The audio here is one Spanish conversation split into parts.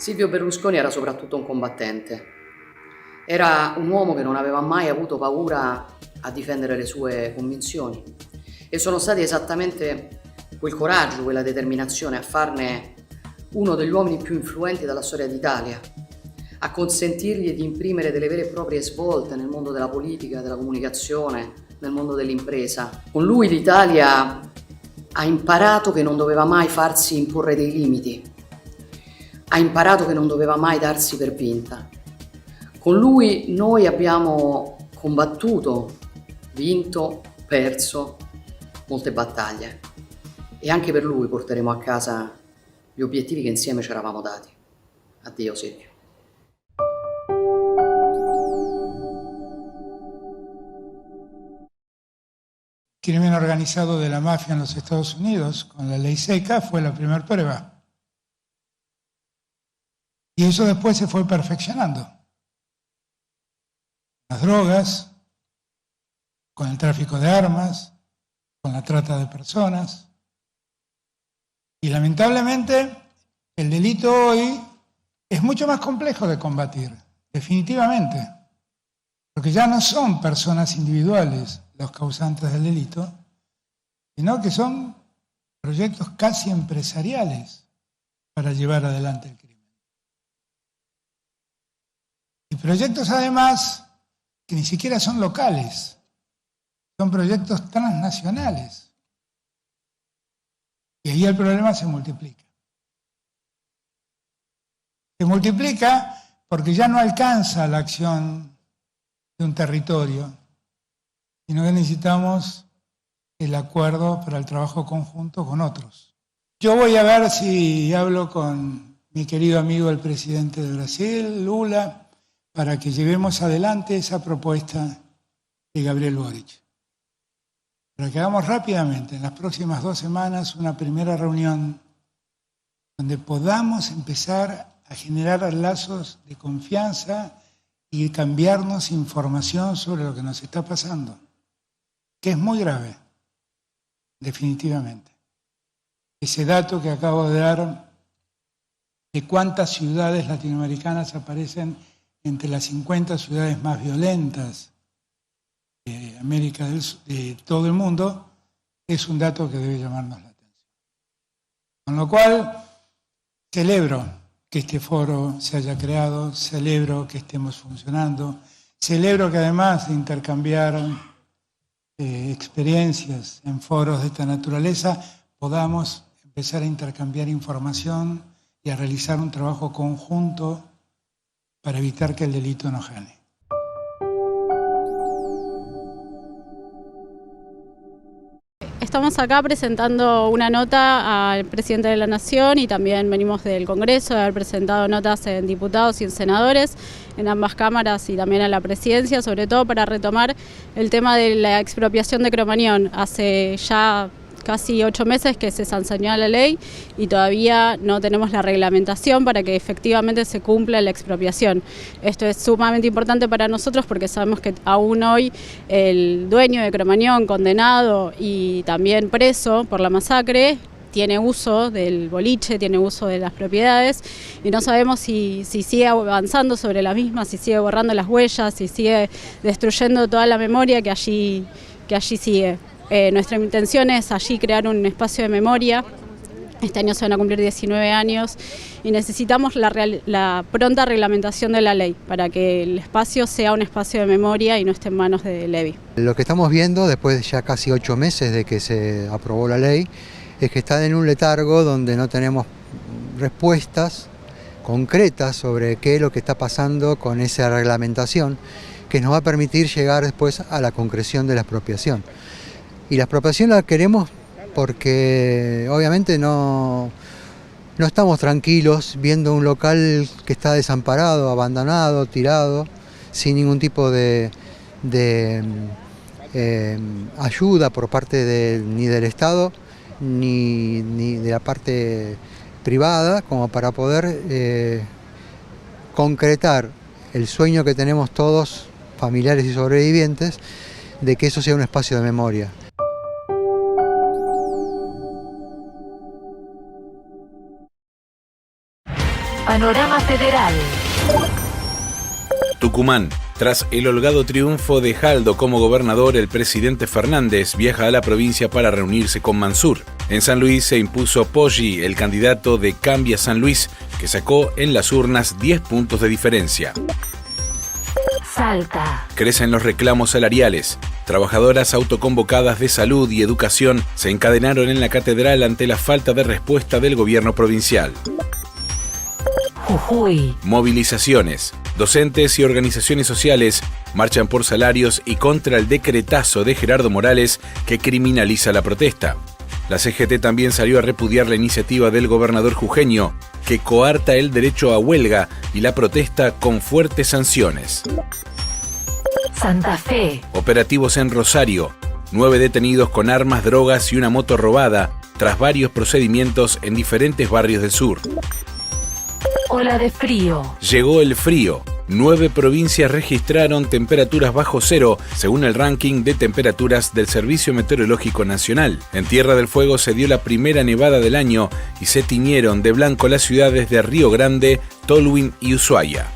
Silvio Berlusconi era soprattutto un combattente. Era un uomo che non aveva mai avuto paura a difendere le sue convinzioni e sono stati esattamente quel coraggio, quella determinazione a farne uno degli uomini più influenti della storia d'Italia, a consentirgli di imprimere delle vere e proprie svolte nel mondo della politica, della comunicazione, nel mondo dell'impresa. Con lui l'Italia ha imparato che non doveva mai farsi imporre dei limiti, ha imparato che non doveva mai darsi per vinta. Con lui noi abbiamo combattuto, vinto, perso molte battaglie e anche per lui porteremo a casa gli obiettivi che insieme ci eravamo dati. Addio Silvio. El crimen organizado de la mafia en los Estados Unidos, con la ley seca, fue la primera prueba. Y eso después se fue perfeccionando. Las drogas, con el tráfico de armas, con la trata de personas. Y lamentablemente el delito hoy es mucho más complejo de combatir, definitivamente. Porque ya no son personas individuales los causantes del delito, sino que son proyectos casi empresariales para llevar adelante el crimen. Y proyectos además que ni siquiera son locales, son proyectos transnacionales. Y ahí el problema se multiplica. Se multiplica porque ya no alcanza la acción de un territorio, sino que necesitamos el acuerdo para el trabajo conjunto con otros. Yo voy a ver si hablo con mi querido amigo el presidente de Brasil, Lula, para que llevemos adelante esa propuesta de Gabriel Boric. Para que hagamos rápidamente, en las próximas 2 semanas, una primera reunión donde podamos empezar a generar lazos de confianza y cambiarnos información sobre lo que nos está pasando, que es muy grave, definitivamente. Ese dato que acabo de dar de cuántas ciudades latinoamericanas aparecen entre las 50 ciudades más violentas de América del Sur, de todo el mundo, es un dato que debe llamarnos la atención. Con lo cual, celebro que este foro se haya creado, celebro que estemos funcionando, celebro que además de intercambiar experiencias en foros de esta naturaleza, podamos empezar a intercambiar información y a realizar un trabajo conjunto para evitar que el delito nos gane. Estamos acá presentando una nota al presidente de la Nación y también venimos del Congreso de haber presentado notas en diputados y en senadores, en ambas cámaras y también a la presidencia, sobre todo para retomar el tema de la expropiación de Cromañón. Hace ya casi 8 meses que se sancionó la ley y todavía no tenemos la reglamentación para que efectivamente se cumpla la expropiación. Esto es sumamente importante para nosotros porque sabemos que aún hoy el dueño de Cromañón, condenado y también preso por la masacre, tiene uso del boliche, tiene uso de las propiedades y no sabemos si sigue avanzando sobre la misma, si sigue borrando las huellas, si sigue destruyendo toda la memoria que allí sigue. Nuestra intención es allí crear un espacio de memoria. Este año se van a cumplir 19 años y necesitamos la pronta reglamentación de la ley para que el espacio sea un espacio de memoria y no esté en manos de Levi. Lo que estamos viendo después de ya casi 8 meses de que se aprobó la ley es que está en un letargo donde no tenemos respuestas concretas sobre qué es lo que está pasando con esa reglamentación que nos va a permitir llegar después a la concreción de la expropiación. Y la expropiación la queremos porque obviamente no estamos tranquilos viendo un local que está desamparado, abandonado, tirado, sin ningún tipo de ayuda por parte ni del Estado ni de la parte privada como para poder concretar el sueño que tenemos todos, familiares y sobrevivientes, de que eso sea un espacio de memoria. Panorama Federal. Tucumán. Tras el holgado triunfo de Jaldo como gobernador, el presidente Fernández viaja a la provincia para reunirse con Mansur. En San Luis se impuso Poggi, el candidato de Cambia San Luis, que sacó en las urnas 10 puntos de diferencia. Salta. Crecen los reclamos salariales. Trabajadoras autoconvocadas de salud y educación se encadenaron en la catedral ante la falta de respuesta del gobierno provincial. Jujuy. Movilizaciones. Docentes y organizaciones sociales marchan por salarios y contra el decretazo de Gerardo Morales que criminaliza la protesta. La CGT también salió a repudiar la iniciativa del gobernador jujeño que coarta el derecho a huelga y la protesta con fuertes sanciones. Santa Fe. Operativos en Rosario. 9 detenidos con armas, drogas y una moto robada tras varios procedimientos en diferentes barrios del sur. Ola de frío. Llegó el frío. 9 provincias registraron temperaturas bajo cero, según el ranking de temperaturas del Servicio Meteorológico Nacional. En Tierra del Fuego se dio la primera nevada del año y se tiñeron de blanco las ciudades de Río Grande, Tolwyn y Ushuaia.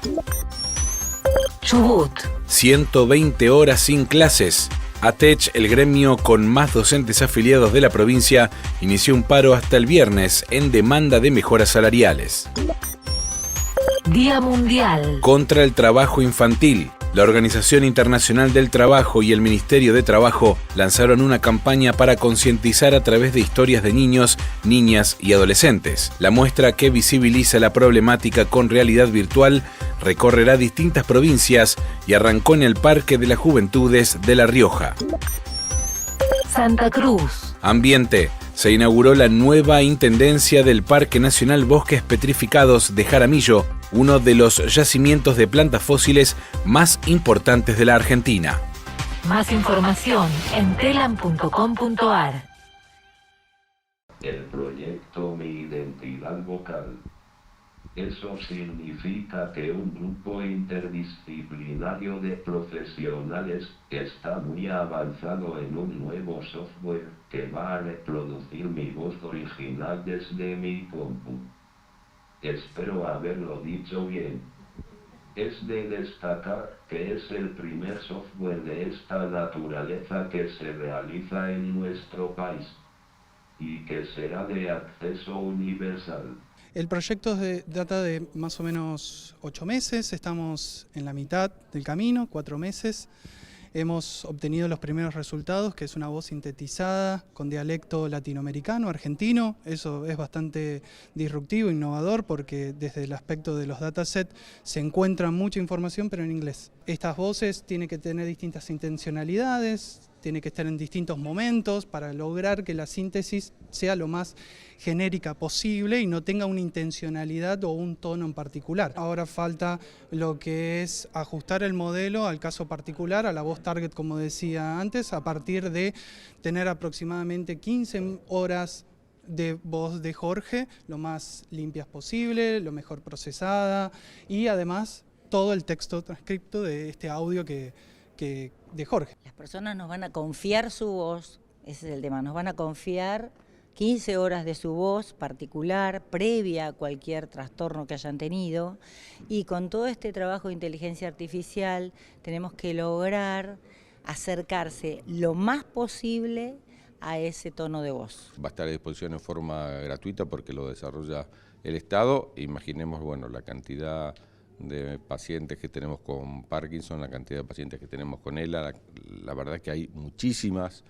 Chubut. 120 horas sin clases. ATECH, el gremio con más docentes afiliados de la provincia, inició un paro hasta el viernes en demanda de mejoras salariales. Día Mundial. Contra el trabajo infantil. La Organización Internacional del Trabajo y el Ministerio de Trabajo lanzaron una campaña para concientizar a través de historias de niños, niñas y adolescentes. La muestra, que visibiliza la problemática con realidad virtual, recorrerá distintas provincias y arrancó en el Parque de las Juventudes de La Rioja. Santa Cruz. Ambiente. Se inauguró la nueva intendencia del Parque Nacional Bosques Petrificados de Jaramillo, uno de los yacimientos de plantas fósiles más importantes de la Argentina. Más información en telam.com.ar. El proyecto Mi Identidad Vocal. Eso significa que un grupo interdisciplinario de profesionales está muy avanzado en un nuevo software que va a reproducir mi voz original desde mi compu. Espero haberlo dicho bien. Es de destacar que es el primer software de esta naturaleza que se realiza en nuestro país y que será de acceso universal. El proyecto data de más o menos 8 meses, estamos en la mitad del camino, 4 meses. hemos obtenido los primeros resultados, que es una voz sintetizada con dialecto latinoamericano, argentino. Eso es bastante disruptivo, innovador, porque desde el aspecto de los datasets se encuentra mucha información, pero en inglés. Estas voces tienen que tener distintas intencionalidades, tiene que estar en distintos momentos para lograr que la síntesis sea lo más genérica posible y no tenga una intencionalidad o un tono en particular. Ahora falta lo que es ajustar el modelo al caso particular, a la voz target, como decía antes, a partir de tener aproximadamente 15 horas de voz de Jorge, lo más limpias posible, lo mejor procesada, y además todo el texto transcripto de este audio de Jorge. Las personas nos van a confiar su voz, ese es el tema, nos van a confiar 15 horas de su voz particular, previa a cualquier trastorno que hayan tenido, y con todo este trabajo de inteligencia artificial tenemos que lograr acercarse lo más posible a ese tono de voz. Va a estar a disposición en forma gratuita porque lo desarrolla el Estado. Imaginemos, bueno, la cantidad de pacientes que tenemos con Parkinson, la cantidad de pacientes que tenemos con ELA. La verdad es que hay muchísimas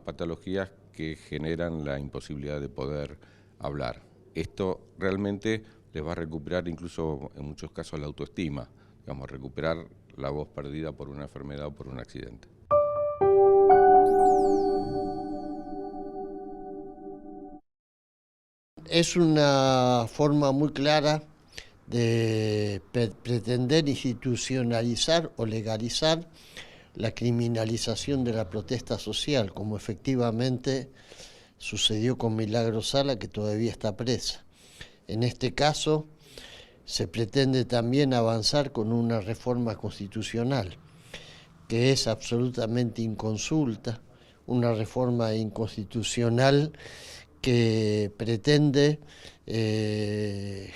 patologías que generan la imposibilidad de poder hablar. Esto realmente les va a recuperar incluso en muchos casos la autoestima, digamos, recuperar la voz perdida por una enfermedad o por un accidente. Es una forma muy clara de pretender institucionalizar o legalizar la criminalización de la protesta social, como efectivamente sucedió con Milagro Sala, que todavía está presa. En este caso, se pretende también avanzar con una reforma constitucional, que es absolutamente inconsulta, una reforma inconstitucional que pretende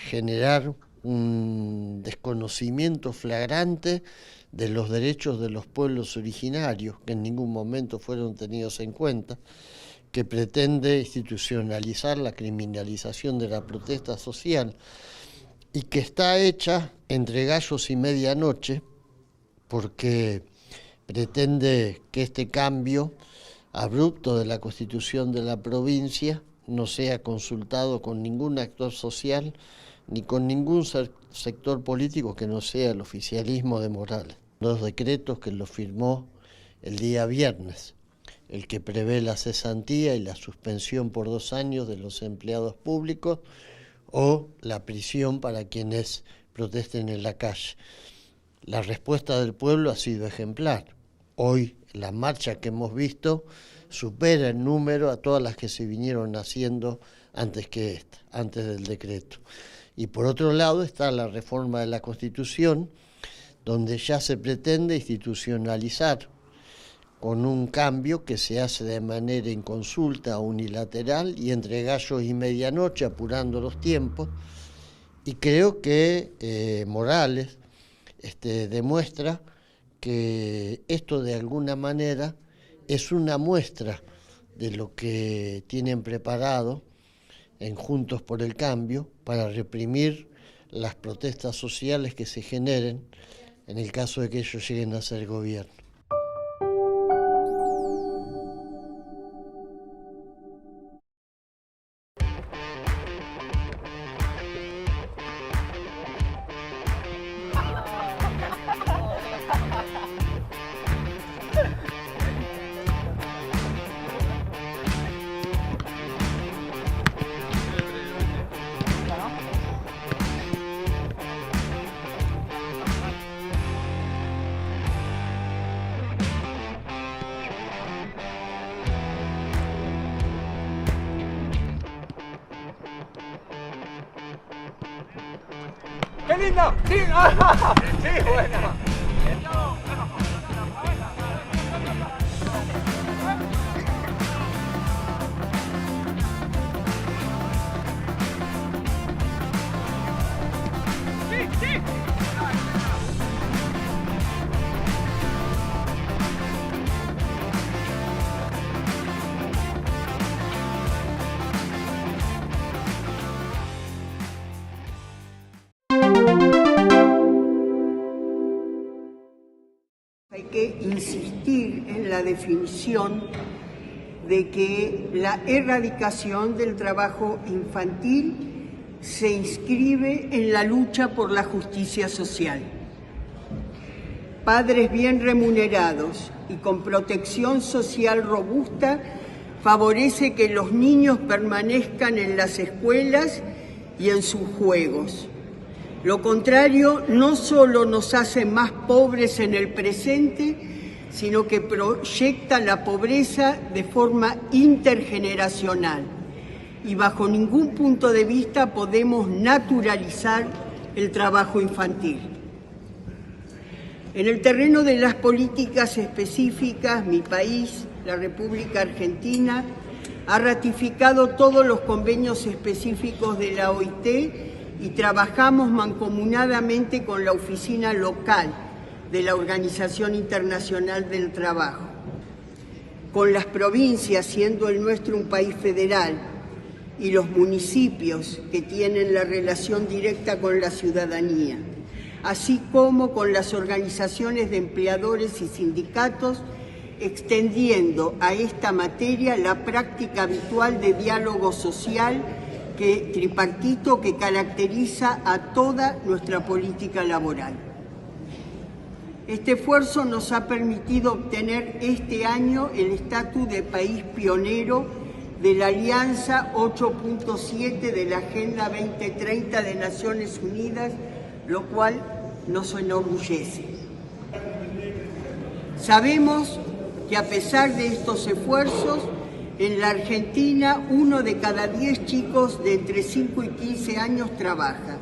generar un desconocimiento flagrante de los derechos de los pueblos originarios, que en ningún momento fueron tenidos en cuenta, que pretende institucionalizar la criminalización de la protesta social y que está hecha entre gallos y medianoche, porque pretende que este cambio abrupto de la Constitución de la provincia no sea consultado con ningún actor social ni con ningún sector político que no sea el oficialismo de Morales. Dos decretos que lo firmó el día viernes, el que prevé la cesantía y la suspensión por 2 años de los empleados públicos o la prisión para quienes protesten en la calle. La respuesta del pueblo ha sido ejemplar. Hoy la marcha que hemos visto supera en número a todas las que se vinieron haciendo antes que esta, antes del decreto. Y por otro lado está la reforma de la Constitución, donde ya se pretende institucionalizar con un cambio que se hace de manera inconsulta, unilateral y entre gallos y medianoche, apurando los tiempos. Y creo que Morales demuestra que esto de alguna manera es una muestra de lo que tienen preparado en Juntos por el Cambio para reprimir las protestas sociales que se generen en el caso de que ellos lleguen a ser gobierno. ¡Qué lindo! ¡Sí! ¡Sí, bueno! insistir en la definición de que la erradicación del trabajo infantil se inscribe en la lucha por la justicia social. Padres bien remunerados y con protección social robusta favorece que los niños permanezcan en las escuelas y en sus juegos. Lo contrario no solo nos hace más pobres en el presente, sino que proyecta la pobreza de forma intergeneracional. Y bajo ningún punto de vista podemos naturalizar el trabajo infantil. En el terreno de las políticas específicas, mi país, la República Argentina, ha ratificado todos los convenios específicos de la OIT y trabajamos mancomunadamente con la oficina local de la Organización Internacional del Trabajo, con las provincias, siendo el nuestro un país federal, y los municipios que tienen la relación directa con la ciudadanía, así como con las organizaciones de empleadores y sindicatos, extendiendo a esta materia la práctica habitual de diálogo social tripartito que caracteriza a toda nuestra política laboral. Este esfuerzo nos ha permitido obtener este año el estatus de país pionero de la Alianza 8.7 de la Agenda 2030 de Naciones Unidas, lo cual nos enorgullece. Sabemos que a pesar de estos esfuerzos, en la Argentina 1 de cada 10 chicos de entre 5 y 15 años trabaja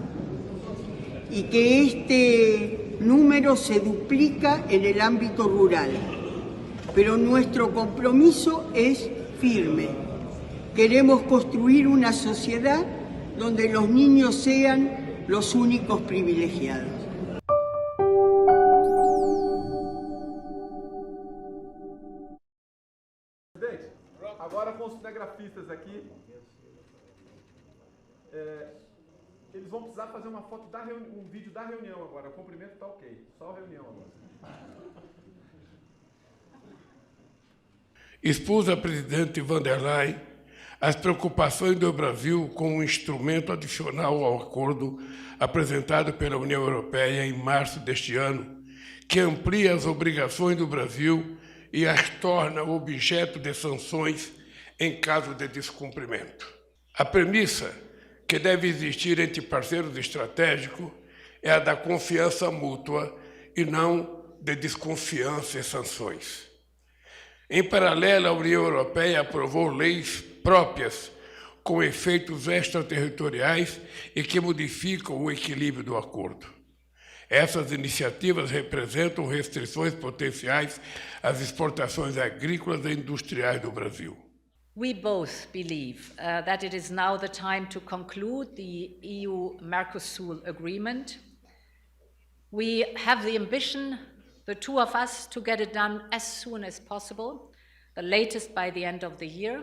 y que este número se duplica en el ámbito rural. Pero nuestro compromiso es firme. Queremos construir una sociedad donde los niños sean los únicos privilegiados. Agora com os cinegrafistas aqui, eles vão precisar fazer uma foto um vídeo da reunião agora. O cumprimento está ok, só a reunião agora. Expus à presidente von der Leyen as preocupações do Brasil com um instrumento adicional ao acordo apresentado pela União Europeia em março deste ano, que amplia as obrigações do Brasil e as torna objeto de sanções em caso de descumprimento. A premissa que deve existir entre parceiros estratégicos é a da confiança mútua e não de desconfiança e sanções. Em paralelo, a União Europeia aprovou leis próprias com efeitos extraterritoriais e que modificam o equilíbrio do acordo. Essas iniciativas representam restrições potenciais às exportações agrícolas e industriais do Brasil. We both believe that it is now the time to conclude the EU-Mercosur agreement. We have the ambition, the two of us, to get it done as soon as possible, the latest by the end of the year.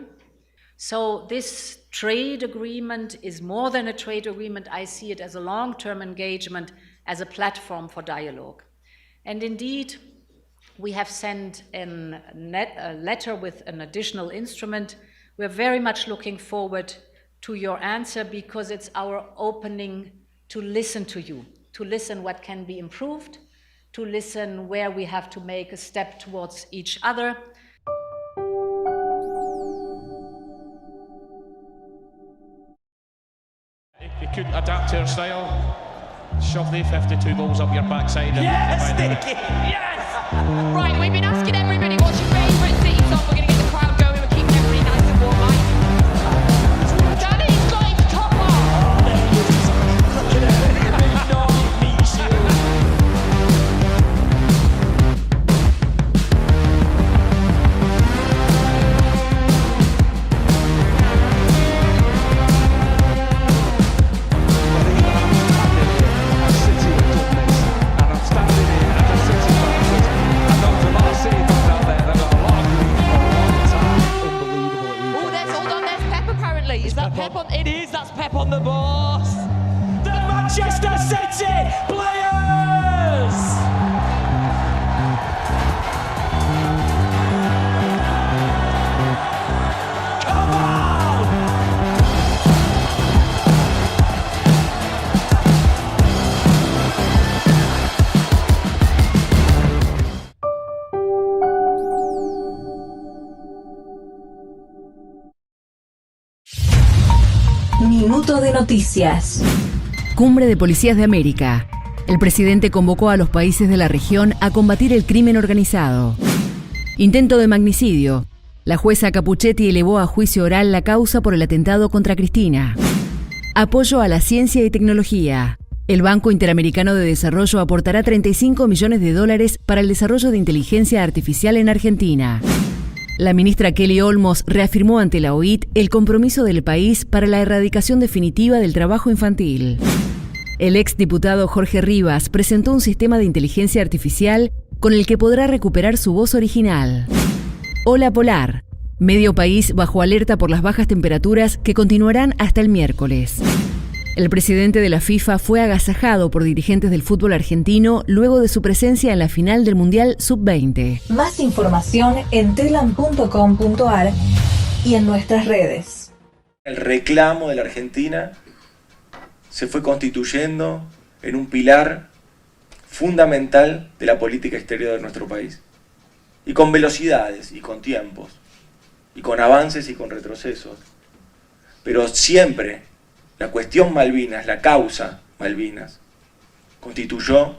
So this trade agreement is more than a trade agreement. I see it as a long-term engagement, as a platform for dialogue. And indeed, we have sent a letter with an additional instrument. We're very much looking forward to your answer because it's our opening to listen to you, to listen what can be improved, to listen where we have to make a step towards each other. They couldn't adapt to our style. Shove the 52 balls up your backside. Yes, Nicky! Yes! Right, we've been asking everybody what's your favourite City song. We're going to get the crowd going. We're keeping everybody nice and warm, right? Danny's got his top on! Look at it, big dog meets you. Is that Pep on? It is, that's Pep on the boss. The Manchester City Players! Minuto de noticias. Cumbre de Policías de América. El presidente convocó a los países de la región a combatir el crimen organizado. Intento de magnicidio. La jueza Capuchetti elevó a juicio oral la causa por el atentado contra Cristina. Apoyo a la ciencia y tecnología. El Banco Interamericano de Desarrollo aportará $35 millones para el desarrollo de inteligencia artificial en Argentina. La ministra Kelly Olmos reafirmó ante la OIT el compromiso del país para la erradicación definitiva del trabajo infantil. El exdiputado Jorge Rivas presentó un sistema de inteligencia artificial con el que podrá recuperar su voz original. Ola polar. Medio país bajo alerta por las bajas temperaturas que continuarán hasta el miércoles. El presidente de la FIFA fue agasajado por dirigentes del fútbol argentino luego de su presencia en la final del Mundial Sub-20. Más información en telam.com.ar y en nuestras redes. El reclamo de la Argentina se fue constituyendo en un pilar fundamental de la política exterior de nuestro país. Y con velocidades, y con tiempos, y con avances y con retrocesos. Pero siempre la cuestión Malvinas, la causa Malvinas, constituyó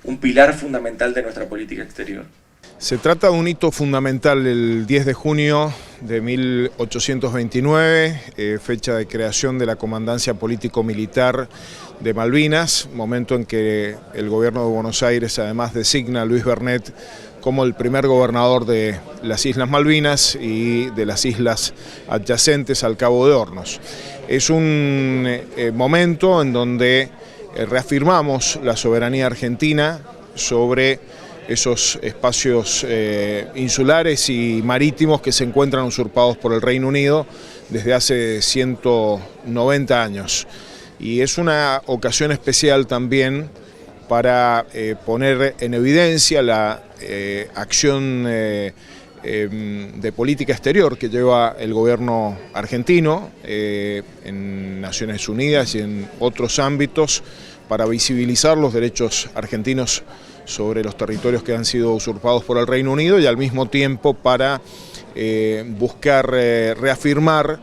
un pilar fundamental de nuestra política exterior. Se trata de un hito fundamental el 10 de junio de 1829, fecha de creación de la Comandancia Político-Militar de Malvinas, momento en que el gobierno de Buenos Aires además designa a Luis Bernet como el primer gobernador de las Islas Malvinas y de las islas adyacentes al Cabo de Hornos. Es un momento en donde reafirmamos la soberanía argentina sobre esos espacios insulares y marítimos que se encuentran usurpados por el Reino Unido desde hace 190 años. Y es una ocasión especial también para poner en evidencia la acción de política exterior que lleva el gobierno argentino en Naciones Unidas y en otros ámbitos para visibilizar los derechos argentinos sobre los territorios que han sido usurpados por el Reino Unido y al mismo tiempo para buscar reafirmar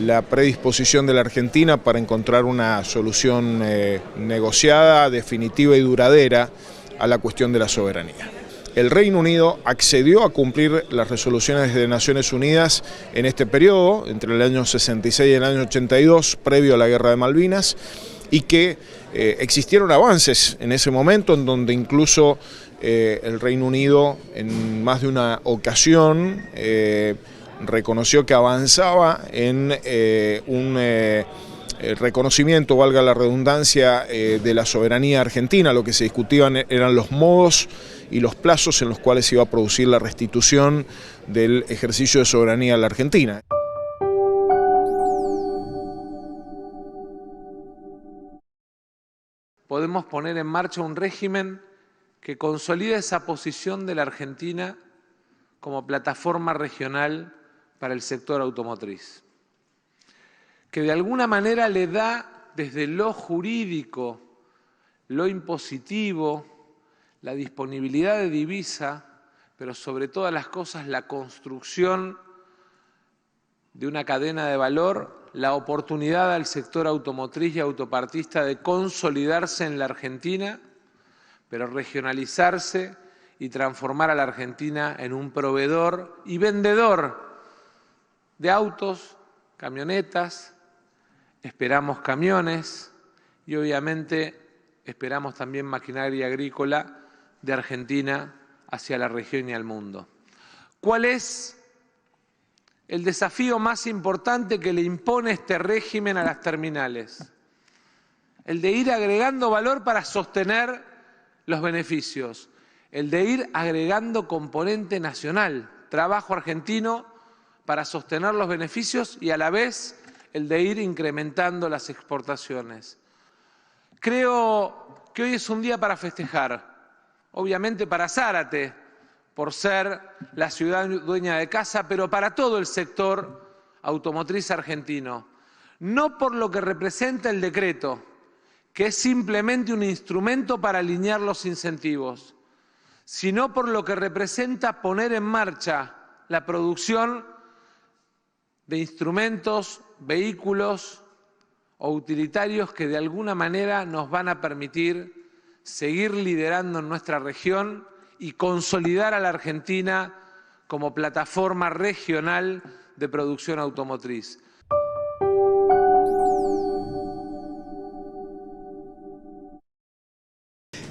la predisposición de la Argentina para encontrar una solución negociada, definitiva y duradera a la cuestión de la soberanía. El Reino Unido accedió a cumplir las resoluciones de Naciones Unidas en este periodo, entre el año 66 y el año 82, previo a la Guerra de Malvinas, y que existieron avances en ese momento en donde incluso el Reino Unido en más de una ocasión reconoció que avanzaba en un reconocimiento, valga la redundancia, de la soberanía argentina. Lo que se discutían eran los modos y los plazos en los cuales se iba a producir la restitución del ejercicio de soberanía a la Argentina. Podemos poner en marcha un régimen que consolida esa posición de la Argentina como plataforma regional para el sector automotriz, que de alguna manera le da desde lo jurídico, lo impositivo, la disponibilidad de divisa, pero sobre todas las cosas la construcción de una cadena de valor, la oportunidad al sector automotriz y autopartista de consolidarse en la Argentina, pero regionalizarse y transformar a la Argentina en un proveedor y vendedor de autos, camionetas, esperamos camiones y obviamente esperamos también maquinaria agrícola de Argentina hacia la región y al mundo. ¿Cuál es el desafío más importante que le impone este régimen a las terminales? El de ir agregando valor para sostener los beneficios, el de ir agregando componente nacional, trabajo argentino para sostener los beneficios y a la vez el de ir incrementando las exportaciones. Creo que hoy es un día para festejar, obviamente para Zárate, por ser la ciudad dueña de casa, pero para todo el sector automotriz argentino. No por lo que representa el decreto, que es simplemente un instrumento para alinear los incentivos, sino por lo que representa poner en marcha la producción de instrumentos, vehículos o utilitarios que de alguna manera nos van a permitir seguir liderando en nuestra región y consolidar a la Argentina como plataforma regional de producción automotriz.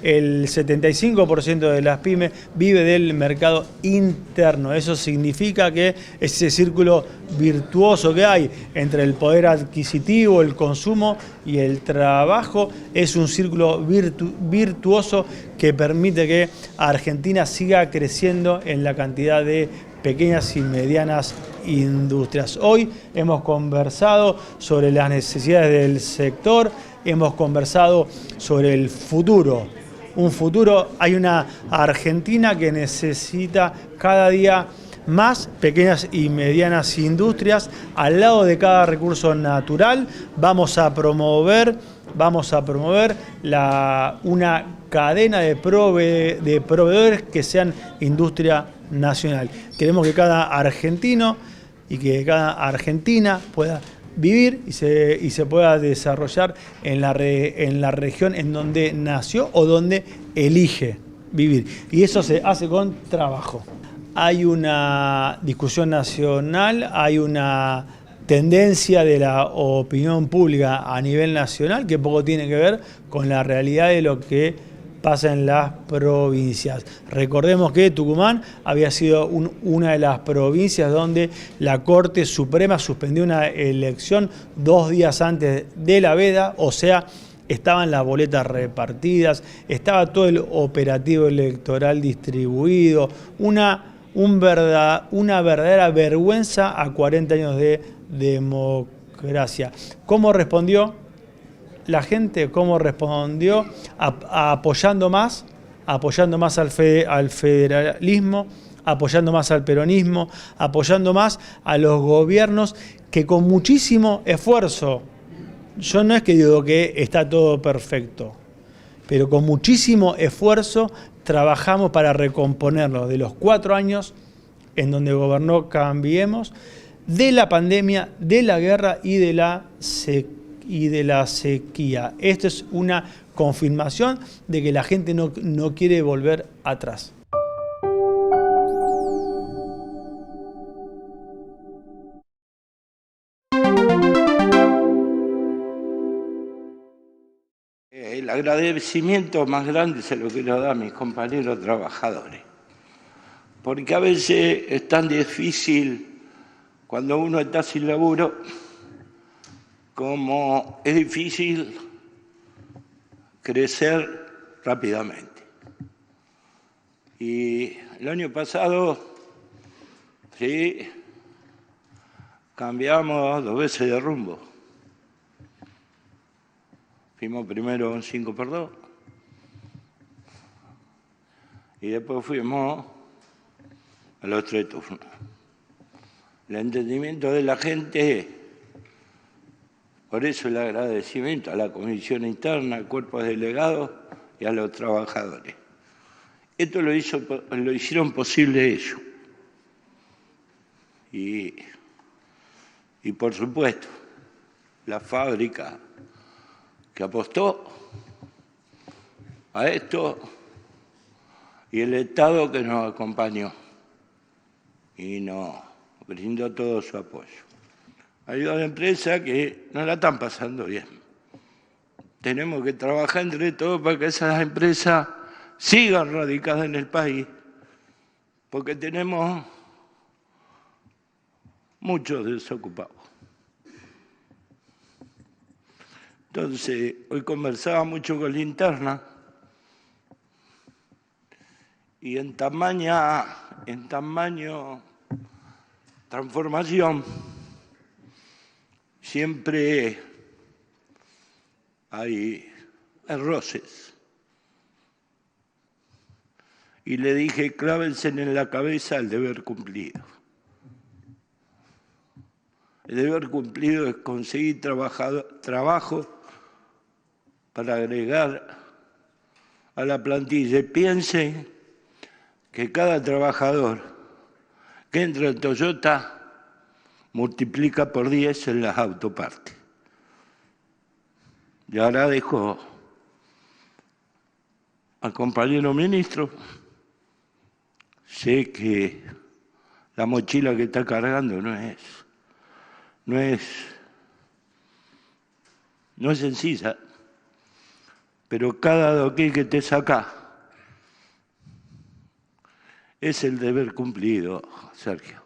El 75% de las pymes vive del mercado interno. Eso significa que ese círculo virtuoso que hay entre el poder adquisitivo, el consumo y el trabajo es un círculo virtuoso que permite que Argentina siga creciendo en la cantidad de pequeñas y medianas industrias. Hoy hemos conversado sobre las necesidades del sector, hemos conversado sobre el futuro. Un futuro, hay una Argentina que necesita cada día más pequeñas y medianas industrias. Al lado de cada recurso natural vamos a promover una cadena de proveedores que sean industria nacional. Queremos que cada argentino y que cada argentina pueda vivir y se pueda desarrollar en la región en donde nació o donde elige vivir. Y eso se hace con trabajo. Hay una discusión nacional, hay una tendencia de la opinión pública a nivel nacional que poco tiene que ver con la realidad de lo que pasa en las provincias. Recordemos que Tucumán había sido una de las provincias donde la Corte Suprema suspendió una elección 2 días antes de la veda, o sea, estaban las boletas repartidas, estaba todo el operativo electoral distribuido, una verdadera vergüenza a 40 años de democracia. ¿Cómo respondió la gente? ¿Cómo respondió? Apoyando más al federalismo, apoyando más al peronismo, apoyando más a los gobiernos que con muchísimo esfuerzo, yo no es que digo que está todo perfecto, pero con muchísimo esfuerzo trabajamos para recomponerlo de los 4 años en donde gobernó Cambiemos, de la pandemia, de la guerra y de la sequía. Esto es una confirmación de que la gente no quiere volver atrás. El agradecimiento más grande se lo quiero dar a mis compañeros trabajadores, porque a veces es tan difícil cuando uno está sin laburo, como es difícil crecer rápidamente. Y el año pasado, sí, cambiamos 2 veces de rumbo. Fuimos primero un 5x2 y después fuimos a los 3 turnos. El entendimiento de la gente, por eso el agradecimiento a la Comisión Interna, al cuerpo de delegados y a los trabajadores. Esto lo hicieron posible ellos. Y por supuesto, la fábrica que apostó a esto y el Estado que nos acompañó y nos brindó todo su apoyo. Hay una empresa que no la están pasando bien. Tenemos que trabajar entre todos para que esas empresas sigan radicadas en el país, porque tenemos muchos desocupados. Entonces, hoy conversaba mucho con la interna y en tamaño transformación siempre hay roces. Y le dije, clávense en la cabeza el deber cumplido. El deber cumplido es conseguir trabajo para agregar a la plantilla. Piensen que cada trabajador que entra en Toyota multiplica por 10 en las autopartes. Y ahora dejo al compañero ministro. Sé que la mochila que está cargando no es sencilla, pero cada doquier que te saca es el deber cumplido, Sergio.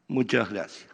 Muchas gracias.